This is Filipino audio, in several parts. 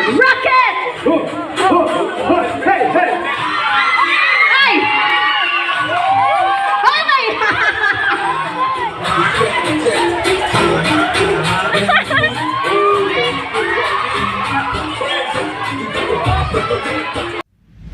Rocket! Hey, hey! Ay! Okay!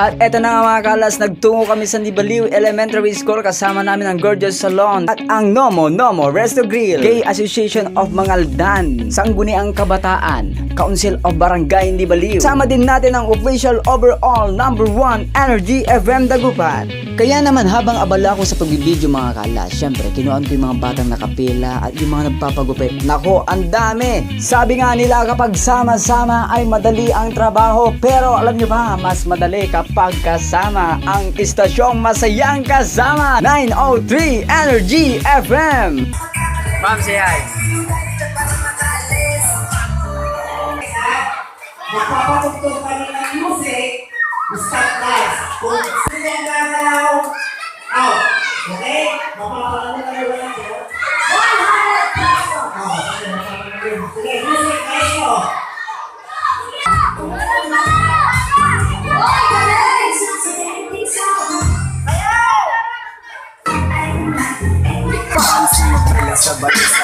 At eto na nga mga kalas, nagtungo kami sa Nibaliw Elementary School kasama namin ang Gorgeous Salon at ang Nomo Resto Grill, Gay Association of Mangaldan, Sangguniang Kabataan, Council of Barangay Nibaliw. Sama din natin ang official overall number 1 Energy FM Dagupan. Kaya naman habang abala ko sa pagbibideo mga kalas, syempre kinuhaan ko yung mga batang nakapila at yung mga nagpapagupit. Nako, ang dami! Sabi nga nila kapag sama-sama ay madali ang trabaho, pero alam nyo ba, mas madali kapag kasama ang istasyong masayang kasama. 903 Energy FM. Ma'am, say hi. Magpapatugtog kami ng music. Stop guys. Kung sino ang gagalaw, out. Okay? Magpapatugtog kami ng music. 100%. Sige, music kayo. Paan sumabala sa balisa